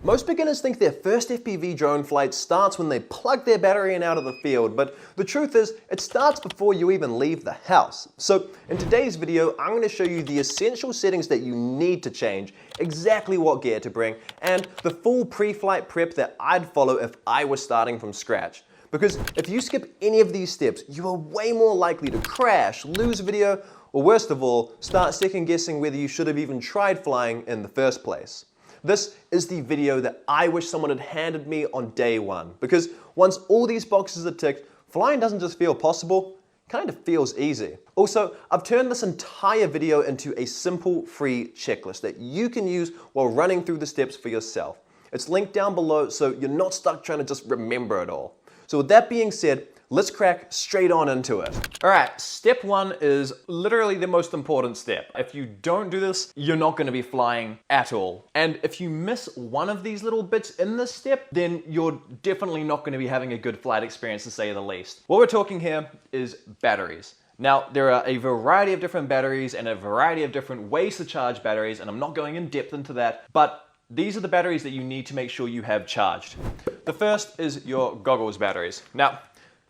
Most beginners think their first FPV drone flight starts when they plug their battery in out of the field, but the truth is, it starts before you even leave the house. So in today's video, I'm going to show you the essential settings that you need to change, exactly what gear to bring, and the full pre-flight prep that I'd follow if I was starting from scratch. Because if you skip any of these steps, you are way more likely to crash, lose video, or worst of all, start second guessing whether you should have even tried flying in the first place. This is the video that I wish someone had handed me on day one, because once all these boxes are ticked, flying doesn't just feel possible, it kind of feels easy. Also, I've turned this entire video into a simple free checklist that you can use while running through the steps for yourself. It's linked down below so you're not stuck trying to just remember it all. So with that being said, let's crack straight on into it. All right, step one is literally the most important step. If you don't do this, you're not gonna be flying at all. And if you miss one of these little bits in this step, then you're definitely not gonna be having a good flight experience, to say the least. What we're talking here is batteries. Now, there are a variety of different batteries and a variety of different ways to charge batteries, and I'm not going in depth into that, but these are the batteries that you need to make sure you have charged. The first is your goggles batteries. Now,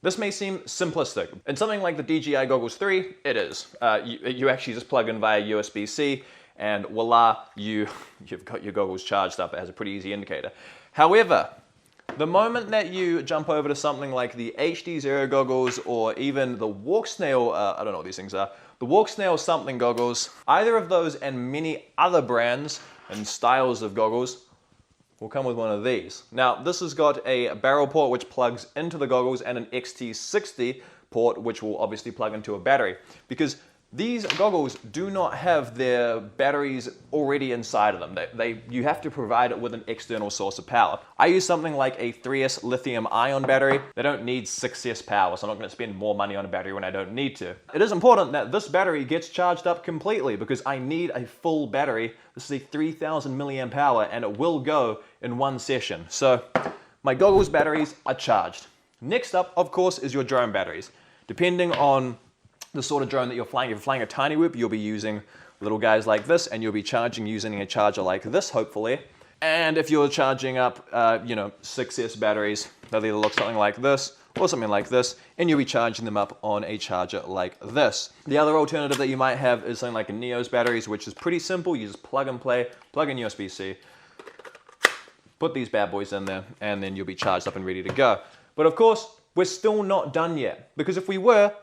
this may seem simplistic. In something like the DJI Goggles 3, it is. You actually just plug in via USB-C and voila, you've got your goggles charged up. It has a pretty easy indicator. However, the moment that you jump over to something like the HD Zero goggles or even the Walk Snail, I don't know what these things are, the Walk Snail something goggles, either of those and many other brands and styles of goggles will come with one of these. Now, this has got a barrel port which plugs into the goggles and an XT60 port which will obviously plug into a battery, because these goggles do not have their batteries already inside of them. You have to provide it with an external source of power. I use something like a 3S lithium ion battery. They don't need 6S power, so I'm not going to spend more money on a battery when I don't need to. It is important that this battery gets charged up completely because I need a full battery. This is a 3000 milliamp hour and it will go in one session. So my goggles batteries are charged. Next up, of course, is your drone batteries. Depending on the sort of drone that you're flying. If you're flying a tiny whoop, you'll be using little guys like this, and you'll be charging using a charger like this, hopefully. And if you're charging up, 6S batteries, they'll either look something like this or something like this, and you'll be charging them up on a charger like this. The other alternative that you might have is something like a Neo's batteries, which is pretty simple. You just plug and play, plug in USB-C, put these bad boys in there, and then you'll be charged up and ready to go. But of course, we're still not done yet, because if we were,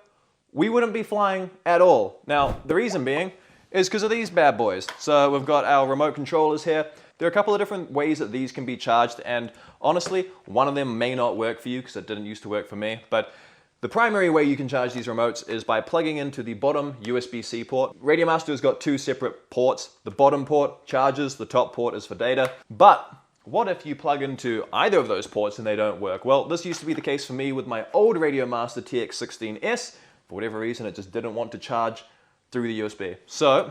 we wouldn't be flying at all. Now, the reason being is because of these bad boys. So we've got our remote controllers here. There are a couple of different ways that these can be charged, and honestly, one of them may not work for you because it didn't used to work for me, but the primary way you can charge these remotes is by plugging into the bottom USB-C port. Radiomaster's got two separate ports. The bottom port charges, the top port is for data. But what if you plug into either of those ports and they don't work? Well, this used to be the case for me with my old Radiomaster TX16S. For whatever reason, it just didn't want to charge through the USB. So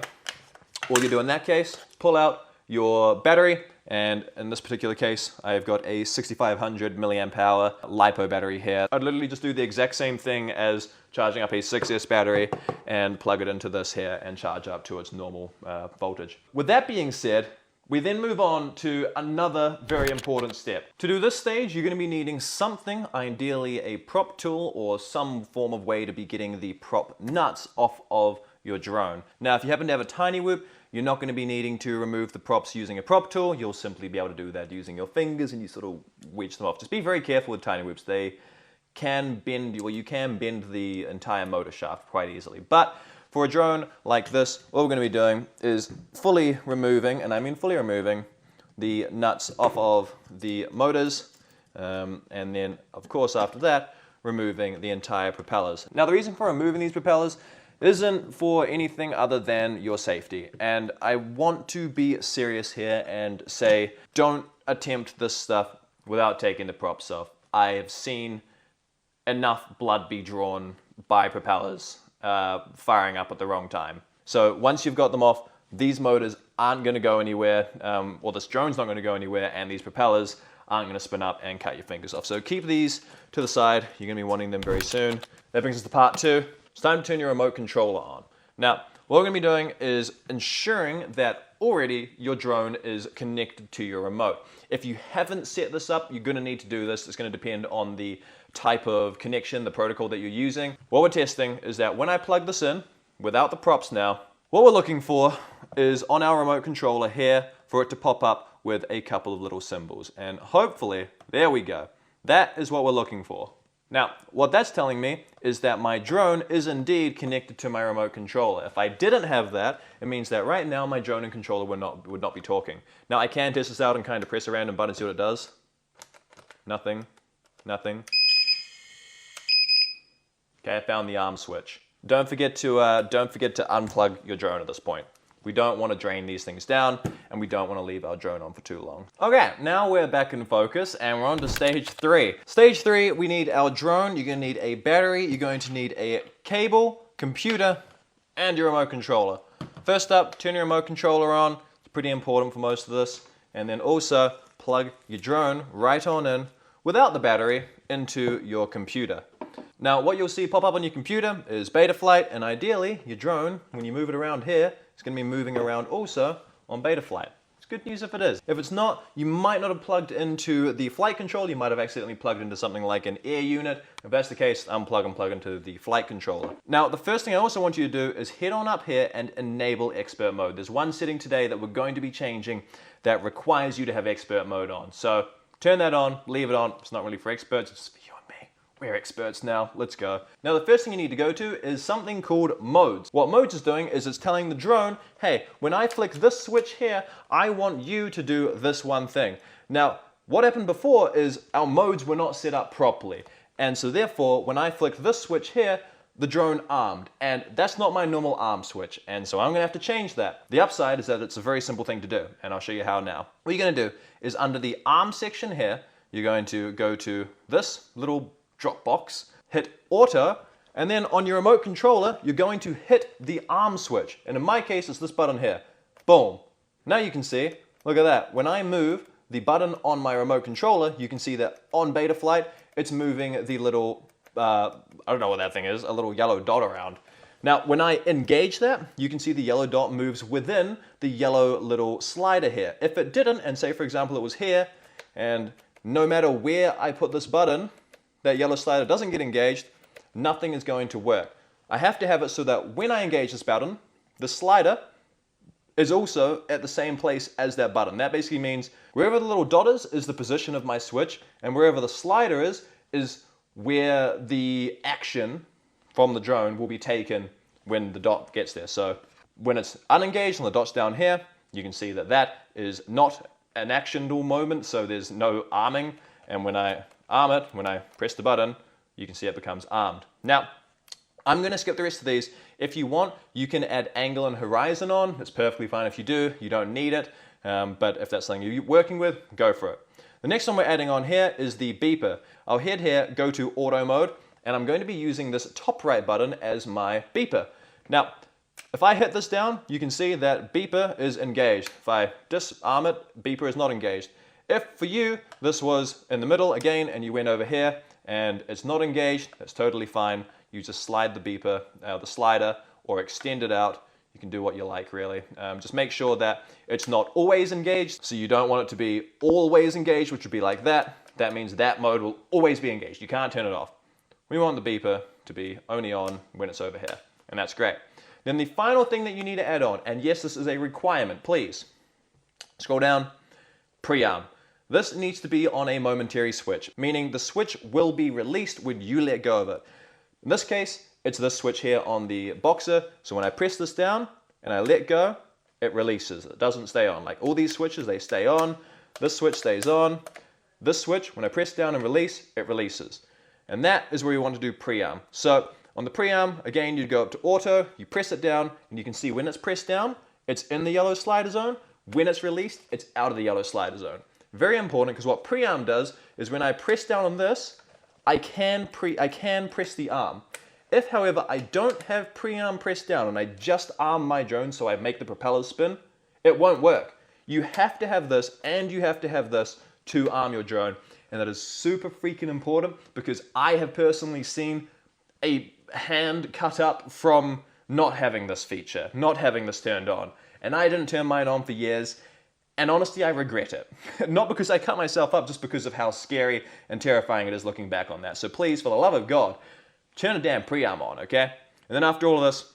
all you do in that case, pull out your battery, and in this particular case, I've got a 6500 milliamp hour LiPo battery here. I'd literally just do the exact same thing as charging up a 6S battery and plug it into this here and charge up to its normal voltage. With that being said, we then move on to another very important step. To do this stage, you're going to be needing something, ideally a prop tool or some form of way to be getting the prop nuts off of your drone. Now, if you happen to have a tiny whoop, you're not going to be needing to remove the props using a prop tool. You'll simply be able to do that using your fingers and you sort of wedge them off. Just be very careful with tiny whoops. They can bend, or you can bend the entire motor shaft quite easily. But for a drone like this, what we're going to be doing is fully removing, and I mean fully removing, the nuts off of the motors, and then, of course, after that, removing the entire propellers. Now, the reason for removing these propellers isn't for anything other than your safety, and I want to be serious here and say, don't attempt this stuff without taking the props off. I have seen enough blood be drawn by propellers firing up at the wrong time. So once you've got them off, these motors aren't going to go anywhere, or this drone's not going to go anywhere, and these propellers aren't going to spin up and cut your fingers off. So keep these to the side. You're going to be wanting them very soon. That brings us to part two. It's time to turn your remote controller on. Now, what we're going to be doing is ensuring that already your drone is connected to your remote. If you haven't set this up, you're going to need to do this. It's going to depend on the type of connection, the protocol that you're using. What we're testing is that when I plug this in, without the props now, what we're looking for is on our remote controller here for it to pop up with a couple of little symbols. And hopefully, there we go. That is what we're looking for. Now, what that's telling me is that my drone is indeed connected to my remote controller. If I didn't have that, it means that right now my drone and controller would not be talking. Now, I can test this out and kind of press a random button and see what it does. Nothing. Nothing. Okay, I found the arm switch. Don't forget to unplug your drone at this point. We don't want to drain these things down, and we don't want to leave our drone on for too long. Okay, now we're back in focus, and we're on to stage 3. Stage 3, we need our drone. You're going to need a battery. You're going to need a cable, computer, and your remote controller. First up, turn your remote controller on. It's pretty important for most of this. And then also plug your drone right on in, without the battery, into your computer. Now, what you'll see pop up on your computer is Betaflight, and ideally, your drone, when you move it around here, it's going to be moving around also on Betaflight. It's good news if it is. If it's not, you might not have plugged into the flight control. You might have accidentally plugged into something like an air unit. If that's the case, unplug and plug into the flight controller. Now, the first thing I also want you to do is head on up here and enable expert mode. There's one setting today that we're going to be changing that requires you to have expert mode on. So turn that on, leave it on. It's not really for experts, it's for you and me. We're experts now, let's go. Now the first thing you need to go to is something called modes. What modes is doing is it's telling the drone, hey, when I flick this switch here, I want you to do this one thing. Now, what happened before is our modes were not set up properly. And so therefore, when I flick this switch here, the drone armed, and that's not my normal arm switch, and so I'm gonna have to change that. The upside is that it's a very simple thing to do, and I'll show you how now. What you're gonna do is under the arm section here, you're going to go to this little drop box, hit auto, and then on your remote controller, you're going to hit the arm switch, and in my case, it's this button here. Boom. Now you can see, look at that. When I move the button on my remote controller, you can see that on Betaflight, it's moving the little I don't know what that thing is, a little yellow dot around. Now, when I engage that, you can see the yellow dot moves within the yellow little slider here. If it didn't, and say for example it was here, and no matter where I put this button, that yellow slider doesn't get engaged, nothing is going to work. I have to have it so that when I engage this button, the slider is also at the same place as that button. That basically means wherever the little dot is the position of my switch, and wherever the slider is where the action from the drone will be taken when the dot gets there. So when it's unengaged and the dot's down here, you can see that that is not an actionable moment, so there's no arming. And when I arm it, when I press the button, you can see it becomes armed. Now, I'm going to skip the rest of these. If you want, you can add angle and horizon on. It's perfectly fine if you do. You don't need it. But if that's something you're working with, go for it. The next one we're adding on here is the beeper. I'll head here, go to auto mode, and I'm going to be using this top right button as my beeper. Now, if I hit this down, you can see that beeper is engaged. If I disarm it, beeper is not engaged. If for you, this was in the middle again, and you went over here, and it's not engaged, that's totally fine. You just slide the beeper, the slider, or extend it out. You can do what you like, really. Just make sure that it's not always engaged, so you don't want it to be always engaged, which would be like that. That means that mode will always be engaged. You can't turn it off. We want the beeper to be only on when it's over here, and that's great. Then the final thing that you need to add on, and yes, this is a requirement, please. Scroll down, prearm. This needs to be on a momentary switch, meaning the switch will be released when you let go of it. In this case, it's this switch here on the boxer. So when I press this down and I let go, it releases. It doesn't stay on. Like all these switches, they stay on. This switch stays on. This switch, when I press down and release, it releases. And that is where you want to do prearm. So on the prearm, again, you go up to auto, you press it down, and you can see when it's pressed down, it's in the yellow slider zone. When it's released, it's out of the yellow slider zone. Very important, because what prearm does is when I press down on this, I can press the arm. If, however, I don't have prearm pressed down and I just arm my drone so I make the propellers spin, it won't work. You have to have this and you have to have this to arm your drone. And that is super freaking important because I have personally seen a hand cut up from not having this feature, not having this turned on. and I didn't turn mine on for years. And honestly, I regret it. Not because I cut myself up, just because of how scary and terrifying it is looking back on that. So please, for the love of God, turn a damn prearm on, okay? And then after all of this,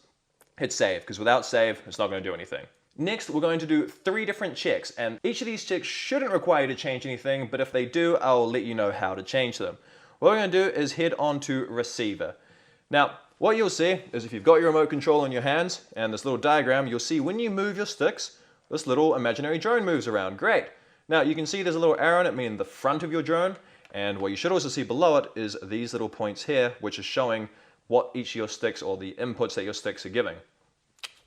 hit save, because without save, it's not going to do anything. Next, we're going to do 3 different checks, and each of these checks shouldn't require you to change anything, but if they do, I'll let you know how to change them. What we're going to do is head on to receiver. Now, what you'll see is if you've got your remote control in your hands and this little diagram, you'll see when you move your sticks, this little imaginary drone moves around. Great. Now you can see there's a little arrow in it, meaning the front of your drone, and what you should also see below it is these little points here, which is showing what each of your sticks or the inputs that your sticks are giving.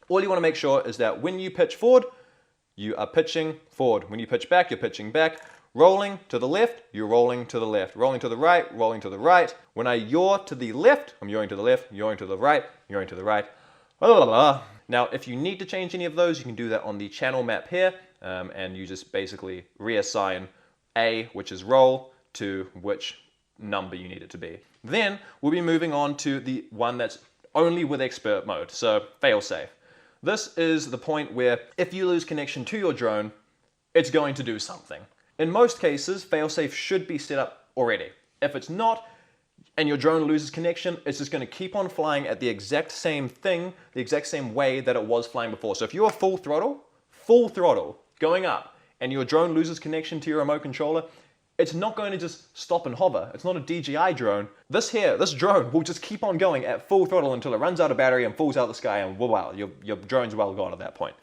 All you want to make sure is that when you pitch forward, you are pitching forward. When you pitch back, you're pitching back. Rolling to the left, you're rolling to the left. Rolling to the right, rolling to the right. When I yaw to the left, I'm yawing to the left, yawing to the right, yawing to the right. Blah, blah, blah. Now, if you need to change any of those, you can do that on the channel map here, and you just basically reassign A, which is roll, to which number you need it to be. Then we'll be moving on to the one that's only with expert mode, so failsafe. This is the point where if you lose connection to your drone, it's going to do something. In most cases, failsafe should be set up already. If it's not, and your drone loses connection, it's just going to keep on flying at the exact same thing, the exact same way that it was flying before. So if you're full throttle, going up, and your drone loses connection to your remote controller, it's not going to just stop and hover. It's not a DJI drone. This drone will just keep on going at full throttle until it runs out of battery and falls out of the sky, and wow, your drone's well gone at that point.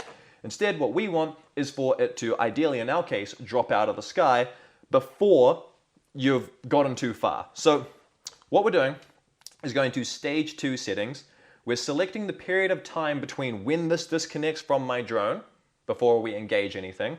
Instead, what we want is for it to, ideally in our case, drop out of the sky before you've gotten too far. So what we're doing is going to stage 2 settings. We're selecting the period of time between when this disconnects from my drone before we engage anything.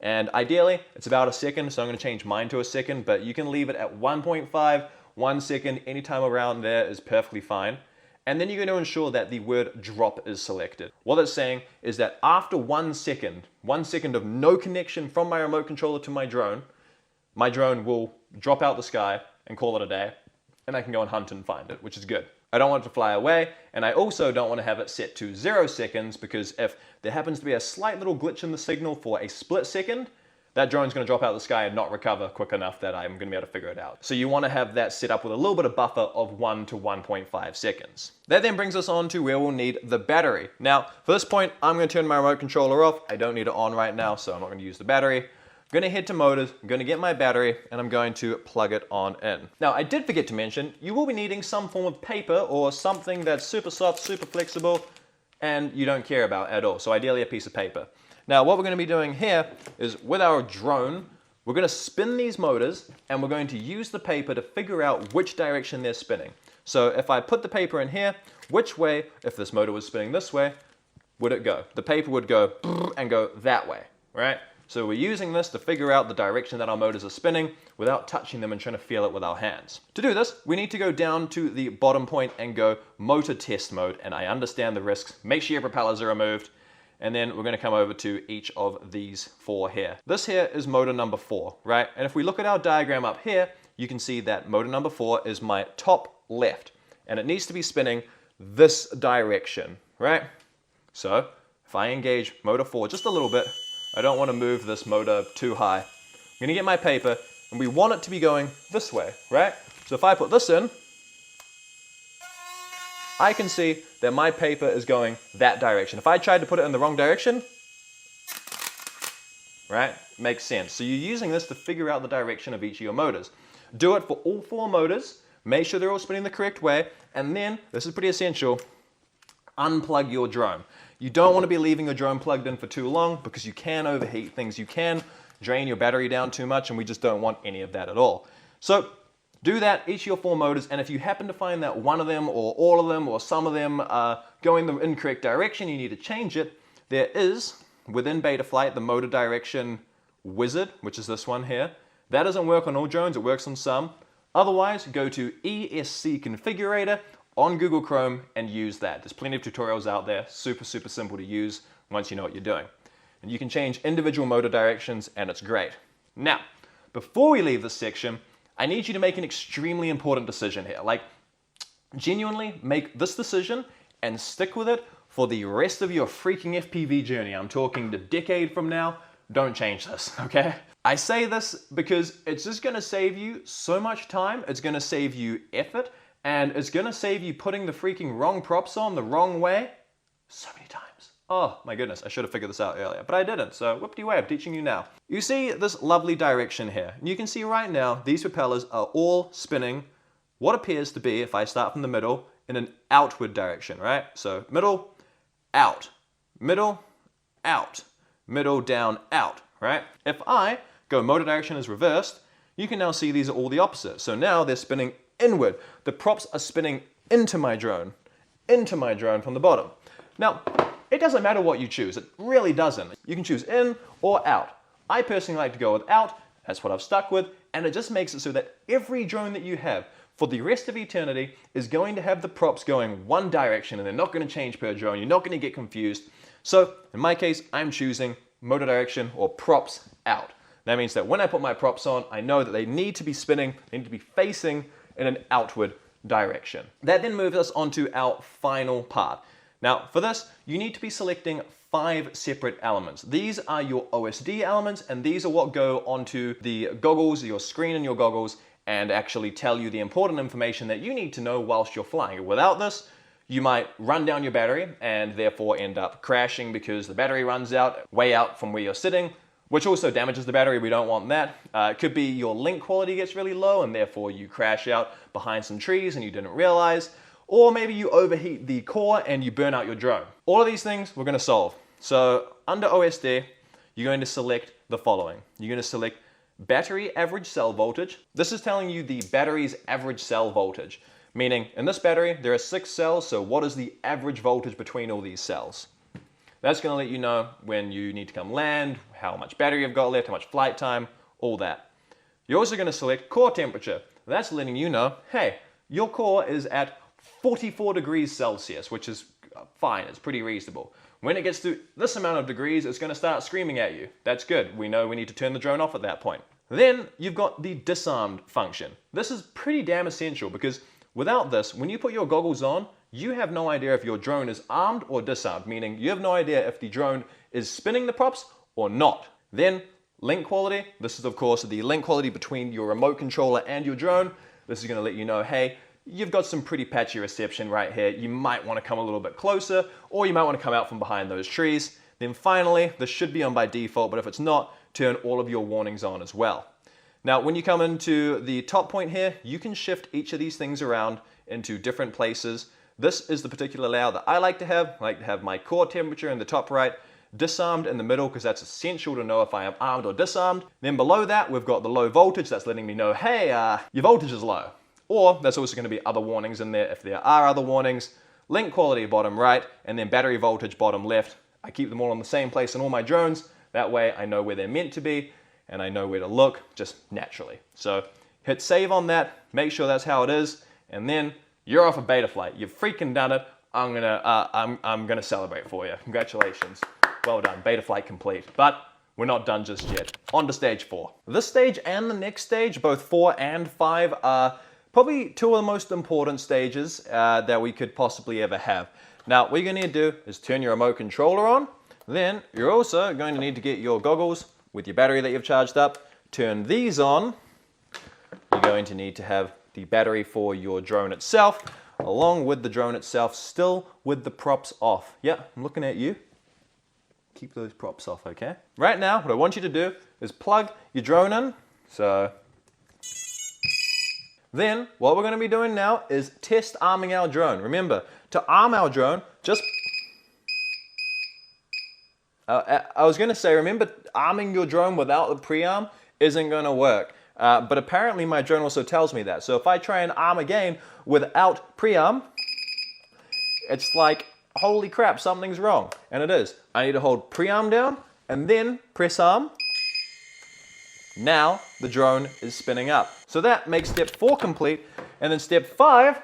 And ideally, it's about a second, so I'm going to change mine to a second, but you can leave it at 1.5, 1 second, anytime around there is perfectly fine. And then you're going to ensure that the word drop is selected. What it's saying is that after 1 second of no connection from my remote controller to my drone will drop out the sky and call it a day, and I can go and hunt and find it, which is good. I don't want it to fly away, and I also don't want to have it set to 0 seconds, because if there happens to be a slight little glitch in the signal for a split second, that drone's going to drop out of the sky and not recover quick enough that I'm going to be able to figure it out. So you want to have that set up with a little bit of buffer of 1 to 1.5 seconds. That then brings us on to where we'll need the battery. Now, for this point, I'm going to turn my remote controller off. I don't need it on right now, so I'm not going to use the battery. I'm going to head to motors, I'm going to get my battery, and I'm going to plug it on in. Now, I did forget to mention, you will be needing some form of paper or something that's super soft, super flexible, and you don't care about at all. So ideally a piece of paper. Now, what we're going to be doing here is with our drone, we're going to spin these motors, and we're going to use the paper to figure out which direction they're spinning. So if I put the paper in here, which way, if this motor was spinning this way, would it go? The paper would go and go that way, right? So we're using this to figure out the direction that our motors are spinning without touching them and trying to feel it with our hands. To do this, we need to go down to the bottom point and go motor test mode, and I understand the risks. Make sure your propellers are removed, and then we're going to come over to each of these 4 here. This here is motor number 4, right? And if we look at our diagram up here, you can see that motor number 4 is my top left, and it needs to be spinning this direction, right? So if I engage motor 4 just a little bit, I don't want to move this motor too high. I'm going to get my paper, and we want it to be going this way, right? So if I put this in, I can see that my paper is going that direction. If I tried to put it in the wrong direction, right, makes sense. So you're using this to figure out the direction of each of your motors. Do it for all 4 motors, make sure they're all spinning the correct way, and then, this is pretty essential, unplug your drone. You don't want to be leaving your drone plugged in for too long, because you can overheat things. You can drain your battery down too much, and we just don't want any of that at all. So do that, each of your 4 motors, and if you happen to find that one of them or all of them or some of them are going the incorrect direction, you need to change it, there is, within Betaflight, the motor direction wizard, which is this one here. That doesn't work on all drones, it works on some. Otherwise, go to ESC Configurator on Google Chrome and use that. There's plenty of tutorials out there, super, super simple to use once you know what you're doing. And you can change individual motor directions, and it's great. Now, before we leave this section, I need you to make an extremely important decision here. Like, genuinely make this decision and stick with it for the rest of your freaking FPV journey, I'm talking the decade from now, don't change this, okay? I say this because it's just gonna save you so much time, it's gonna save you effort, and it's gonna save you putting the freaking wrong props on the wrong way so many times. Oh my goodness, I should have figured this out earlier, but I didn't, so whoop-de-way, I'm teaching you now. You see this lovely direction here. You can see right now, these propellers are all spinning what appears to be, if I start from the middle, in an outward direction, right? So middle, out, middle, out, middle, down, out, right? If I go motor direction is reversed, you can now see these are all the opposite. So now they're spinning inward. The props are spinning into my drone from the bottom. Now, it doesn't matter what you choose. It really doesn't. You can choose in or out. I personally like to go with out. That's what I've stuck with. And it just makes it so that every drone that you have for the rest of eternity is going to have the props going one direction and they're not going to change per drone. You're not going to get confused. So in my case, I'm choosing motor direction or props out. That means that when I put my props on, I know that they need to be spinning, they need to be facing in an outward direction. That then moves us on to our final part. Now for this, you need to be selecting 5 separate elements. These are your OSD elements, and these are what go onto the goggles, your screen and your goggles, and actually tell you the important information that you need to know whilst you're flying. Without this, you might run down your battery and therefore end up crashing because the battery runs out, way out from where you're sitting, which also damages the battery. We don't want that. It could be your link quality gets really low and therefore you crash out behind some trees and you didn't realize. Or maybe you overheat the core and you burn out your drone. All of these things we're gonna solve. So under OSD, you're going to select the following. You're gonna select battery average cell voltage. This is telling you the battery's average cell voltage. Meaning in this battery, there are 6 cells, so what is the average voltage between all these cells? That's gonna let you know when you need to come land, how much battery you've got left, how much flight time, all that. You're also gonna select core temperature. That's letting you know, hey, your core is at 44 degrees Celsius, which is fine, it's pretty reasonable. When it gets to this amount of degrees, it's gonna start screaming at you. That's good, we know we need to turn the drone off at that point. Then you've got the disarmed function. This is pretty damn essential because without this, when you put your goggles on, you have no idea if your drone is armed or disarmed, meaning you have no idea if the drone is spinning the props or not. Then link quality. This is of course the link quality between your remote controller and your drone. This is gonna let you know, hey, you've got some pretty patchy reception right here. You might wanna come a little bit closer, or you might wanna come out from behind those trees. Then finally, this should be on by default, but if it's not, turn all of your warnings on as well. Now, when you come into the top point here, you can shift each of these things around into different places. This is the particular layout that I like to have. I like to have my core temperature in the top right, disarmed in the middle, because that's essential to know if I am armed or disarmed. Then below that, we've got the low voltage. That's letting me know, hey, your voltage is low. Or there's also going to be other warnings in there if there are other warnings. Link quality bottom right, and then battery voltage bottom left. I keep them all in the same place in all my drones. That way I know where they're meant to be and I know where to look just naturally. So hit save on that, make sure that's how it is, and then you're off a beta flight. You've freaking done it. I'm gonna celebrate for you. Congratulations. Well done, beta flight complete. But we're not done just yet. On to stage 4. This stage and the next stage, both 4 and 5, are probably 2 of the most important stages that we could possibly ever have. Now, what you're gonna need to do is turn your remote controller on. Then you're also going to need to get your goggles with your battery that you've charged up. Turn these on. You're going to need to have the battery for your drone itself, along with the drone itself, still with the props off. Yeah, I'm looking at you. Keep those props off, okay? Right now, what I want you to do is plug your drone in. So then what we're going to be doing now is test arming our drone. Remember, to arm our drone, just I was going to say, remember, arming your drone without the pre-arm isn't going to work. But apparently my drone also tells me that. So if I try and arm again without pre-arm, it's like, holy crap, something's wrong. And it is. I need to hold pre-arm down and then press arm. Now the drone is spinning up. So that makes step 4 complete. And then step 5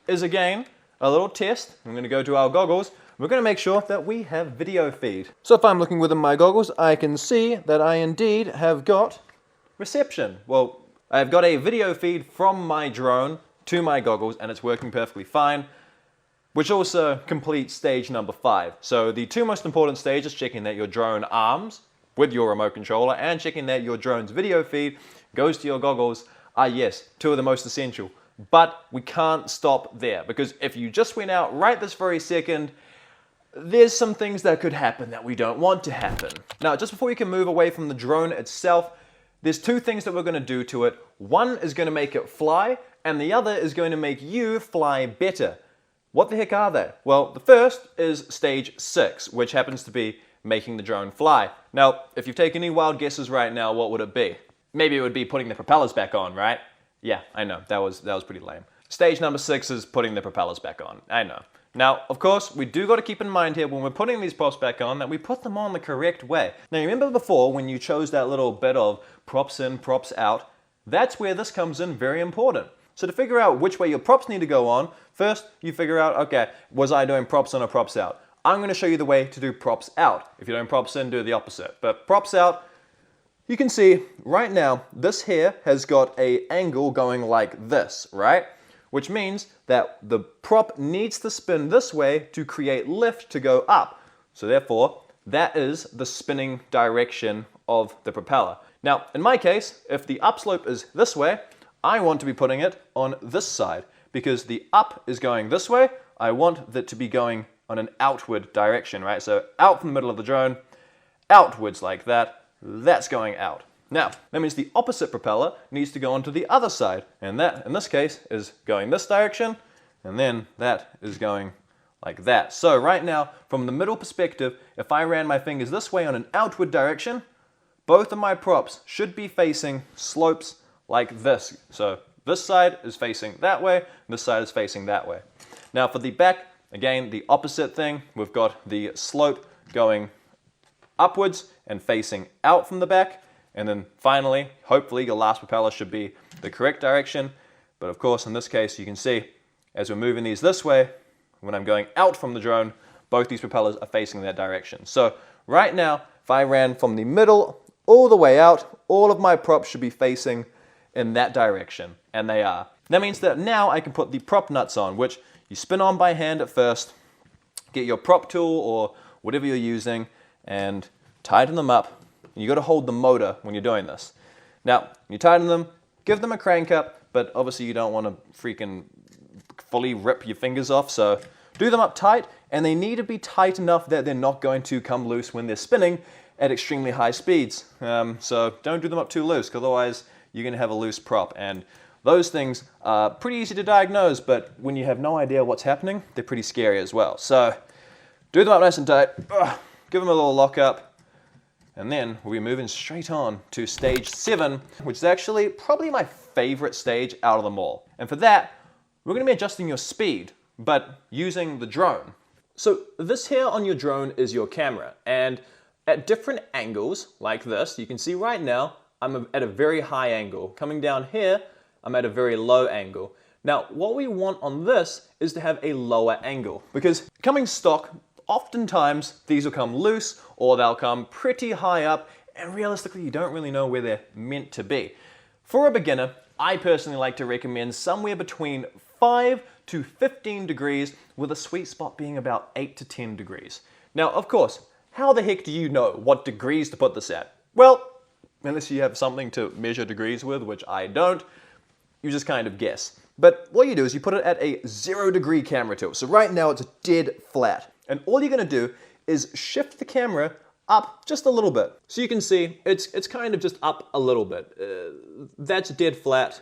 is again a little test. I'm going to go to our goggles. We're going to make sure that we have video feed. So if I'm looking within my goggles, I can see that I indeed have got reception. Well, I've got a video feed from my drone to my goggles and it's working perfectly fine. which also completes stage number 5. So the two most important stages, checking that your drone arms with your remote controller and checking that your drone's video feed goes to your goggles, are yes, two of the most essential. But we can't stop there, because if you just went out right this very second, there's some things that could happen that we don't want to happen. Now, just before you can move away from the drone itself, there's two things that we're going to do to it. One is going to make it fly, and the other is going to make you fly better. What the heck are they? Well, the first is stage 6, which happens to be making the drone fly. Now, if you've taken any wild guesses right now, what would it be? Maybe it would be putting the propellers back on, right? Yeah, I know, that was pretty lame. Stage number 6 is putting the propellers back on, I know. Now, of course, we do got to keep in mind here when we're putting these props back on that we put them on the correct way. Now, you remember before when you chose that little bit of props in, props out? That's where this comes in very important. So to figure out which way your props need to go on, first you figure out, okay, was I doing props in or props out? I'm going to show you the way to do props out. If you're doing props in, do the opposite. But props out, you can see right now, this here has got an angle going like this, right? Which means that the prop needs to spin this way to create lift to go up. So therefore, that is the spinning direction of the propeller. Now, in my case, if the upslope is this way, I want to be putting it on this side, because the up is going this way. I want that to be going on an outward direction, right? So out from the middle of the drone, outwards like that, that's going out. Now, that means the opposite propeller needs to go onto the other side, and that, in this case, is going this direction, and then that is going like that. So right now, from the middle perspective, if I ran my fingers this way on an outward direction, both of my props should be facing slopes like this. So this side is facing that way, this side is facing that way. Now for the back, again, the opposite thing. We've got the slope going upwards and facing out from the back. And then finally, hopefully your last propeller should be the correct direction. But of course, in this case, you can see as we're moving these this way, when I'm going out from the drone, both these propellers are facing that direction. So right now, if I ran from the middle all the way out, all of my props should be facing in that direction, and they are. That means that now I can put the prop nuts on, which you spin on by hand at first, get your prop tool or whatever you're using, and tighten them up. You got to hold the motor when you're doing this. Now, you tighten them, give them a crank up, but obviously you don't want to freaking fully rip your fingers off, so do them up tight, and they need to be tight enough that they're not going to come loose when they're spinning at extremely high speeds. So don't do them up too loose, because otherwise you're going to have a loose prop, and those things are pretty easy to diagnose, but when you have no idea what's happening, they're pretty scary as well. So do them up nice and tight, give them a little lock up, and then we'll be moving straight on to stage 7, which is actually probably my favorite stage out of them all. And for that, we're going to be adjusting your speed, but using the drone. So this here on your drone is your camera, and at different angles like this, you can see right now, I'm at a very high angle. Coming down here, I'm at a very low angle. Now, what we want on this is to have a lower angle, because coming stock, oftentimes these will come loose or they'll come pretty high up, and realistically you don't really know where they're meant to be. For a beginner, I personally like to recommend somewhere between 5 to 15 degrees, with a sweet spot being about 8 to 10 degrees. Now, of course, how the heck do you know what degrees to put this at? Well, unless you have something to measure degrees with, which I don't, you just kind of guess. But what you do is you put it at a 0-degree camera tilt. So right now it's dead flat. And all you're gonna do is shift the camera up just a little bit. So you can see it's kind of just up a little bit. That's dead flat,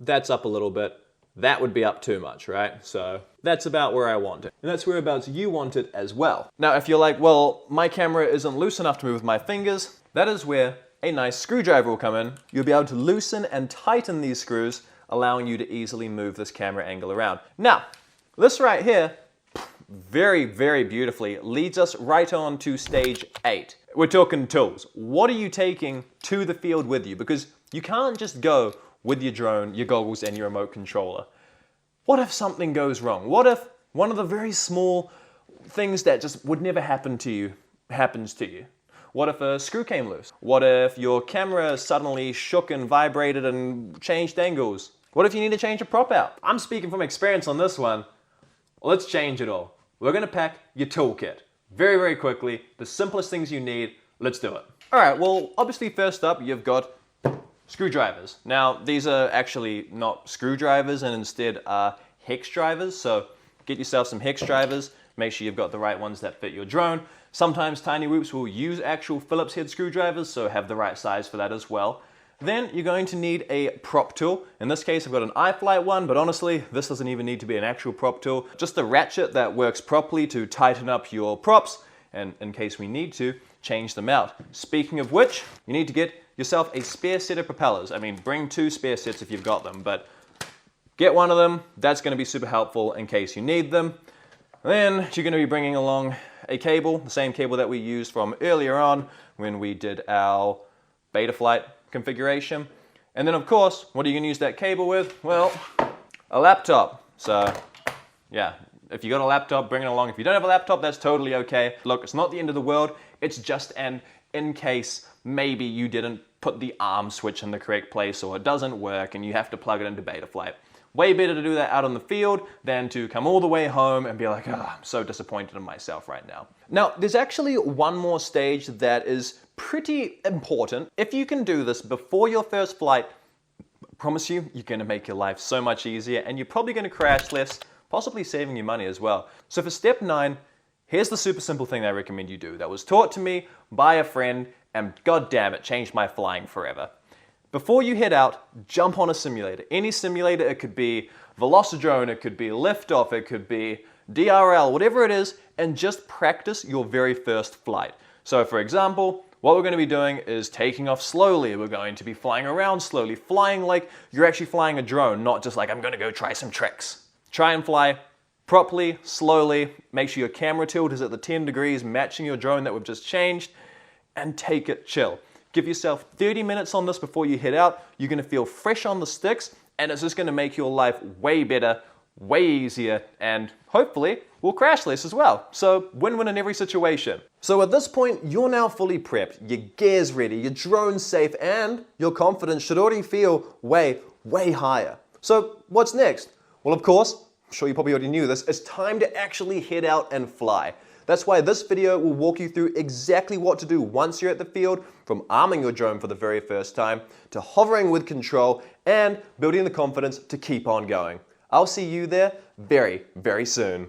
that's up a little bit. That would be up too much, right? So that's about where I want it. And that's whereabouts you want it as well. Now, if you're like, well, my camera isn't loose enough to move with my fingers, that is where a nice screwdriver will come in. You'll be able to loosen and tighten these screws, allowing you to easily move this camera angle around. Now, this right here, very, very beautifully, leads us right on to stage 8. We're talking tools. What are you taking to the field with you? Because you can't just go with your drone, your goggles, and your remote controller. What if something goes wrong? What if one of the very small things that just would never happen to you happens to you? What if a screw came loose? What if your camera suddenly shook and vibrated and changed angles? What if you need to change a prop out? I'm speaking from experience on this one. let's change it all. We're gonna pack your toolkit. Very, very quickly, the simplest things you need, let's do it. All right, well, obviously first up, you've got screwdrivers. Now, these are actually not screwdrivers and instead are hex drivers. So get yourself some hex drivers. Make sure you've got the right ones that fit your drone. Sometimes Tiny Whoops will use actual Phillips head screwdrivers, so have the right size for that as well. Then you're going to need a prop tool. In this case, I've got an iFlight one, but honestly, this doesn't even need to be an actual prop tool. Just a ratchet that works properly to tighten up your props, and in case we need to, change them out. Speaking of which, you need to get yourself a spare set of propellers. I mean, bring 2 spare sets if you've got them, but get one of them. That's going to be super helpful in case you need them. Then you're going to be bringing along a cable, the same cable that we used from earlier on when we did our beta flight configuration. And then of course, what are you going to use that cable with? Well, a laptop. So yeah, if you got a laptop, bring it along. If you don't have a laptop, that's totally okay. Look, it's not the end of the world. It's just an in case maybe you didn't put the arm switch in the correct place or it doesn't work and you have to plug it into beta flight. Way better to do that out on the field than to come all the way home and be like, oh, I'm so disappointed in myself right now. Now, there's actually one more stage that is pretty important. If you can do this before your first flight, I promise you, you're gonna make your life so much easier and you're probably gonna crash less, possibly saving you money as well. So for step 9, here's the super simple thing that I recommend you do that was taught to me by a friend and god damn it, changed my flying forever. Before you head out, jump on a simulator. Any simulator, it could be Velocidrone, it could be Liftoff, it could be DRL, whatever it is, and just practice your very first flight. So for example, what we're going to be doing is taking off slowly. We're going to be flying around slowly, flying like you're actually flying a drone, not just like I'm going to go try some tricks. Try and fly properly, slowly, make sure your camera tilt is at the 10 degrees, matching your drone that we've just changed, and take it chill. Give yourself 30 minutes on this before you head out. You're going to feel fresh on the sticks, and it's just going to make your life way better, way easier, and hopefully will crash less as well. So win-win in every situation. So at this point, you're now fully prepped. Your gear's ready, your drone's safe, and your confidence should already feel way, way higher. So what's next? Well, of course, I'm sure you probably already knew this, it's time to actually head out and fly. That's why this video will walk you through exactly what to do once you're at the field, from arming your drone for the very first time, to hovering with control, and building the confidence to keep on going. I'll see you there very, very soon.